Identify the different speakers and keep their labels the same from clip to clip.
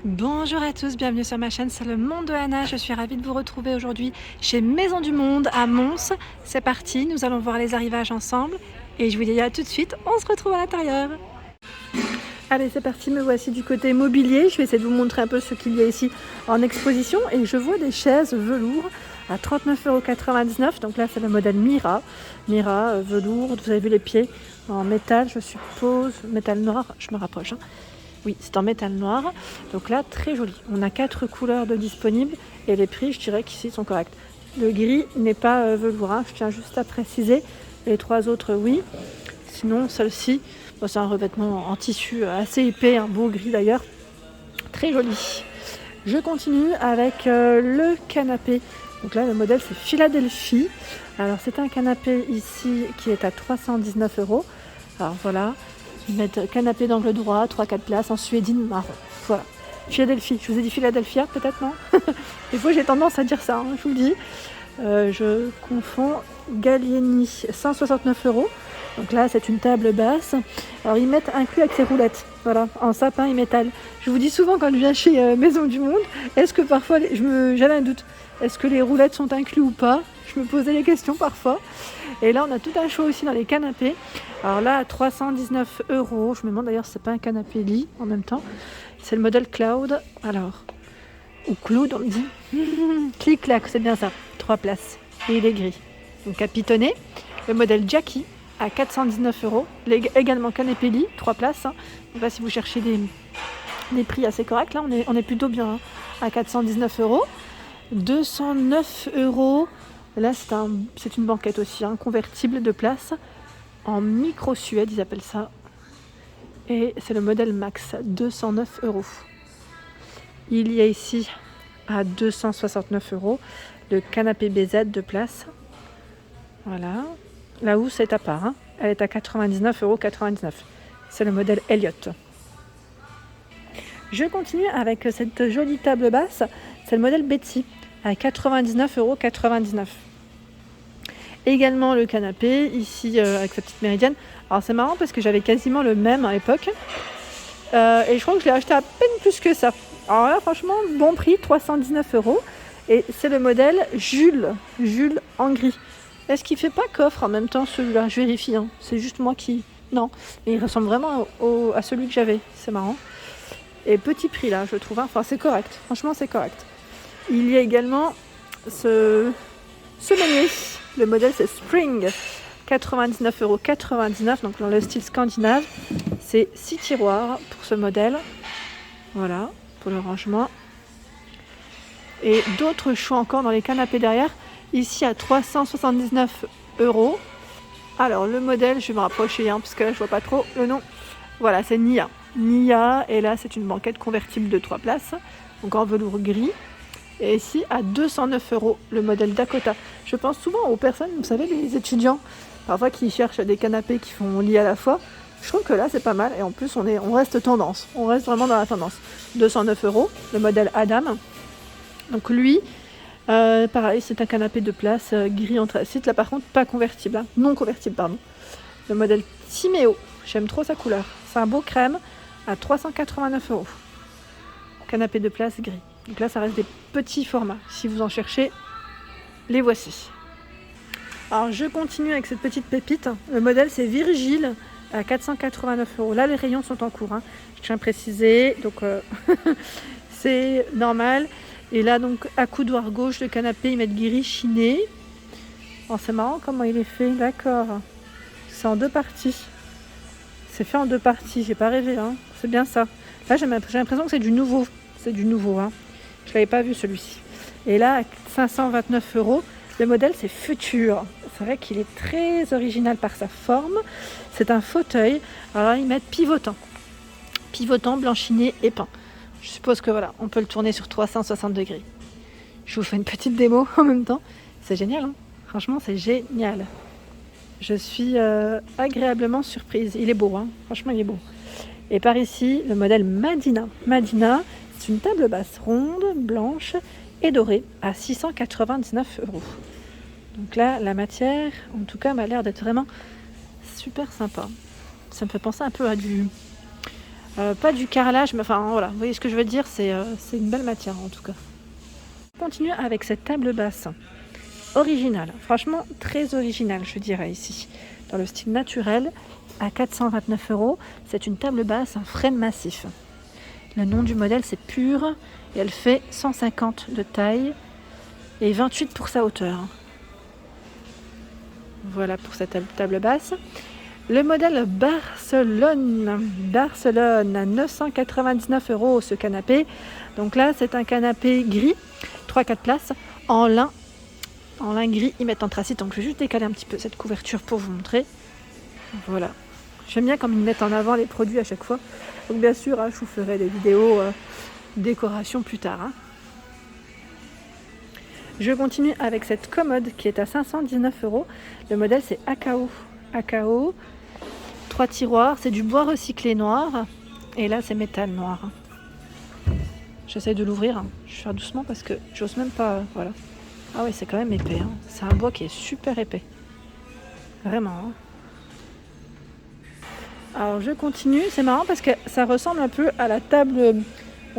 Speaker 1: Bonjour à tous, bienvenue sur ma chaîne, c'est le monde de Anna. Je suis ravie de vous retrouver aujourd'hui chez Maison du Monde à Mons. C'est parti, nous allons voir les arrivages ensemble et je vous dis à tout de suite, on se retrouve à l'intérieur. Allez, c'est parti, me voici du côté mobilier. Je vais essayer de vous montrer un peu ce qu'il y a ici en exposition et je vois des chaises velours à 39,99 €. Donc là, c'est le modèle Mira. Mira, velours, vous avez vu les pieds en métal, je suppose, métal noir, je me rapproche. Oui, c'est en métal noir. Donc là, très joli. On a 4 couleurs de disponibles et les prix, je dirais qu'ici, sont corrects. Le gris n'est pas velours, je tiens juste à préciser. Les 3 autres, oui. Sinon, celle-ci, c'est un revêtement en tissu assez épais, un beau gris d'ailleurs. Très joli. Je continue avec le canapé. Donc là, le modèle, c'est Philadelphie. Alors, c'est un canapé ici qui est à 319 €. Alors voilà. Ils mettent canapé d'angle droit, 3-4 places en suédine marron. Voilà. Philadelphie. Je vous ai dit Philadelphia, peut-être, non? Des fois, j'ai tendance à dire ça, je vous le dis. Je confonds. Gallieni, 169 €. Donc là, c'est une table basse. Alors, ils mettent inclus avec ses roulettes. Voilà, en sapin et métal. Je vous dis souvent quand je viens chez Maison du Monde, est-ce que parfois, j'avais un doute. Est-ce que les roulettes sont inclus ou pas? Je me posais les questions parfois. Et là, on a tout un choix aussi dans les canapés. Alors là, à 319 €. Je me demande d'ailleurs si c'est pas un canapé lit en même temps. C'est le modèle Cloud. Alors, ou Cloud, on me dit. Clic-clac, c'est bien ça. 3 places. Et il est gris. Donc capitonné. Le modèle Jackie à 419 €. Également canapé lit, 3 places. Donc là, si vous cherchez des prix assez corrects, là, on est plutôt bien à 419 €. 209 €. Là, c'est une banquette aussi, convertible de place en micro-suède, ils appellent ça. Et c'est le modèle Max, 209 €. Il y a ici à 269 € le canapé BZ de place. Voilà. La housse est à part. Elle est à 99,99 €. C'est le modèle Elliott. Je continue avec cette jolie table basse. C'est le modèle Betsy à 99,99 €. Également le canapé, ici avec sa petite méridienne. Alors c'est marrant parce que j'avais quasiment le même à l'époque. Et je crois que je l'ai acheté à peine plus que ça. Alors là, franchement, bon prix, 319 €. Et c'est le modèle Jules en gris. Est-ce qu'il ne fait pas coffre en même temps celui-là? Je vérifie, c'est juste moi qui... Non, mais il ressemble vraiment à celui que j'avais, c'est marrant. Et petit prix là, je trouve, enfin c'est correct, franchement c'est correct. Il y a également ce meunier. Le modèle c'est Spring, 99,99 €, donc dans le style scandinave. C'est 6 tiroirs pour ce modèle. Voilà, pour le rangement. Et d'autres choix encore dans les canapés derrière. Ici à 379 €. Alors le modèle, je vais me rapprocher parce que là je vois pas trop le nom. Voilà, c'est Nia. Nia, et là c'est une banquette convertible de 3 places, donc en velours gris. Et ici à 209 € le modèle Dakota. Je pense souvent aux personnes, vous savez, les étudiants, parfois qui cherchent des canapés qui font lit à la fois. Je trouve que là c'est pas mal et en plus on reste tendance, on reste vraiment dans la tendance. 209 € le modèle Adam. Donc lui, pareil, c'est un canapé de place gris anthracite. Là par contre pas convertible, non convertible pardon. Le modèle Timéo, j'aime trop sa couleur. C'est un beau crème à 389 €. Canapé de place gris. Donc là ça reste des petits formats. Si vous en cherchez, les voici. Alors je continue avec cette petite pépite. Le modèle c'est Virgile à 489 €. Là les rayons sont en cours, je tiens à préciser. Donc c'est normal. Et là donc à coudoir gauche, le canapé ils mettent gris chiné. Alors c'est marrant comment il est fait, d'accord. C'est en 2 parties. C'est fait en 2 parties, j'ai pas rêvé, c'est bien ça. Là j'ai l'impression que c'est du nouveau. C'est du nouveau, Je l'avais pas vu celui-ci. Et là à 529 €, le modèle c'est Futur. C'est vrai qu'il est très original par sa forme. C'est un fauteuil. Alors là ils mettent pivotant. Pivotant, blanchiné et peint. Je suppose que voilà, on peut le tourner sur 360 degrés. Je vous fais une petite démo en même temps. C'est génial, franchement c'est génial. Je suis agréablement surprise. Il est beau, franchement il est beau. Et par ici, le modèle Madina. Madina, c'est une table basse ronde, blanche et dorée à 699 €. Donc là, la matière, en tout cas, m'a l'air d'être vraiment super sympa. Ça me fait penser un peu à Pas du carrelage, mais enfin voilà, vous voyez ce que je veux dire, c'est une belle matière en tout cas. On continue avec cette table basse. Originale, franchement très originale je dirais ici. Dans le style naturel, à 429 €, c'est une table basse, un frêne massif. Le nom du modèle c'est Pure et elle fait 150 de taille et 28 pour sa hauteur. Voilà pour cette table basse. Le modèle Barcelone à 999 € ce canapé. Donc là c'est un canapé gris, 3-4 places, en lin gris, ils mettent anthracite. Donc je vais juste décaler un petit peu cette couverture pour vous montrer. Voilà. J'aime bien comme ils mettent en avant les produits à chaque fois. Donc bien sûr, je vous ferai des vidéos décoration plus tard. Je continue avec cette commode qui est à 519 €. Le modèle c'est Akao. 3 tiroirs, c'est du bois recyclé noir. Et là c'est métal noir. J'essaie de l'ouvrir. Je vais faire doucement parce que j'ose même pas. Voilà. Ah oui, c'est quand même épais. C'est un bois qui est super épais. Vraiment. Alors je continue. C'est marrant parce que ça ressemble un peu à la table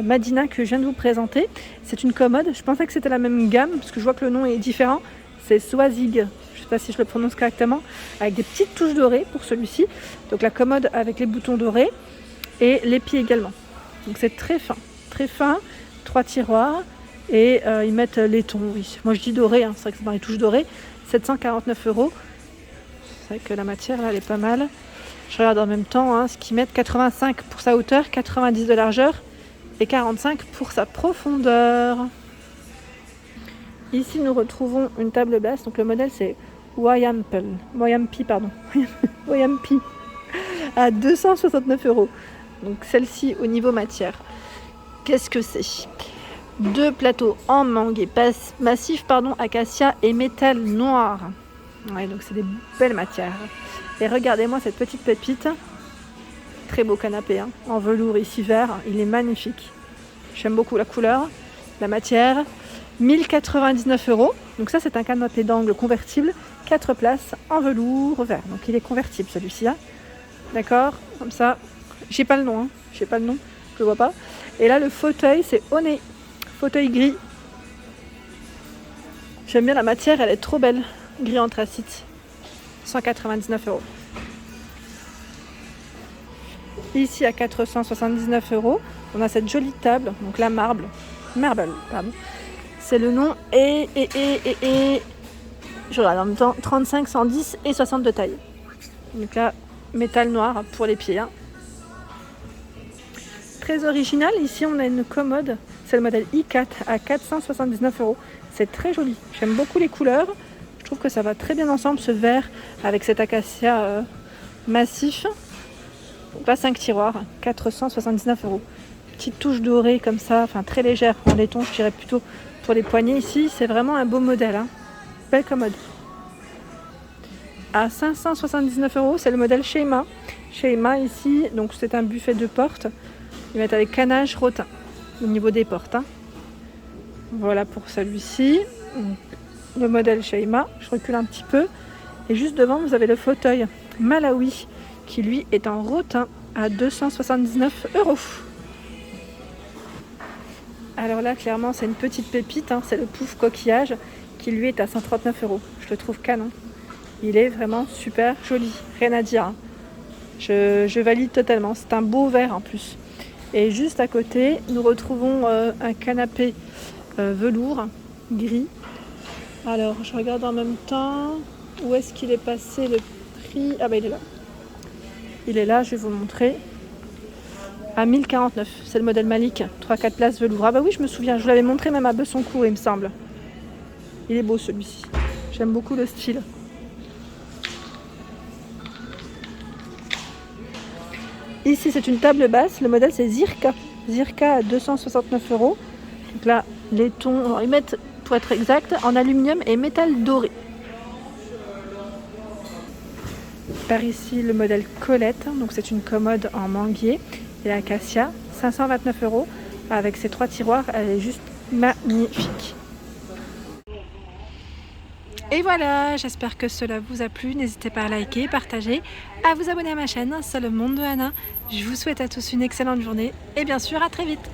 Speaker 1: Madina que je viens de vous présenter. C'est une commode. Je pensais que c'était la même gamme parce que je vois que le nom est différent. C'est Swazig. Je ne sais pas si je le prononce correctement. Avec des petites touches dorées pour celui-ci. Donc la commode avec les boutons dorés et les pieds également. Donc c'est très fin. Très fin. 3 tiroirs. Et ils mettent les tons, oui. Moi je dis doré, c'est vrai que c'est dans les touches dorées. 749 €. C'est vrai que la matière là elle est pas mal. Je regarde en même temps ce qu'ils mettent. 85 pour sa hauteur, 90 de largeur et 45 pour sa profondeur. Ici nous retrouvons une table basse. Donc le modèle c'est Wayampi à 269 €. Donc celle-ci au niveau matière. Qu'est-ce que c'est ? 2 plateaux en mangue et massif, acacia et métal noir. Ouais, donc c'est des belles matières. Et regardez-moi cette petite pépite. Très beau canapé, en velours ici vert. Il est magnifique. J'aime beaucoup la couleur, la matière. 1099 €. Donc ça c'est un canapé d'angle convertible. 4 places en velours vert. Donc il est convertible celui-ci. D'accord ? Comme ça. J'ai pas le nom. Je le vois pas. Et là le fauteuil c'est Oné. Fauteuil gris. J'aime bien la matière, elle est trop belle. Gris anthracite. 199 €. Ici à 479 €, on a cette jolie table, donc la marble, pardon. C'est le nom et je regarde en même temps 35, 110 et 60 de taille. Donc là, métal noir pour les pieds. Très original, ici on a une commode, c'est le modèle i4 à 479 €. C'est très joli, j'aime beaucoup les couleurs. Je trouve que ça va très bien ensemble ce vert avec cet acacia massif. Donc là 5 tiroirs, 479 €. Petite touche dorée comme ça, enfin très légère en laiton, je dirais plutôt pour les poignets ici. C'est vraiment un beau modèle. Belle commode. À 579 €, c'est le modèle Sheima. Sheima ici, donc c'est un buffet de porte. Ils mettent avec canage rotin au niveau des portes. Voilà pour celui-ci. Le modèle Sheima. Je recule un petit peu. Et juste devant, vous avez le fauteuil Malawi qui lui est en rotin à 279 €. Alors là, clairement, c'est une petite pépite. C'est le pouf coquillage qui lui est à 139 €. Je le trouve canon. Il est vraiment super joli. Rien à dire. Je valide totalement. C'est un beau vert en plus. Et juste à côté, nous retrouvons un canapé velours gris. Alors, je regarde en même temps. Où est-ce qu'il est passé le prix ? Ah bah il est là. Il est là, je vais vous le montrer. À 1049. C'est le modèle Malik. 3-4 places velours. Ah bah oui, je me souviens. Je vous l'avais montré même à Bessancourt, il me semble. Il est beau celui-ci. J'aime beaucoup le style. Ici, c'est une table basse. Le modèle, c'est Zirka. Zirka à 269 €. Donc là, les tons, alors, ils mettent, pour être exact, en aluminium et métal doré. Par ici, le modèle Colette. Donc c'est une commode en manguier et acacia. 529 €. Avec ses 3 tiroirs, elle est juste magnifique. Et voilà, j'espère que cela vous a plu. N'hésitez pas à liker, partager, à vous abonner à ma chaîne, c'est le monde de Anna. Je vous souhaite à tous une excellente journée et bien sûr à très vite.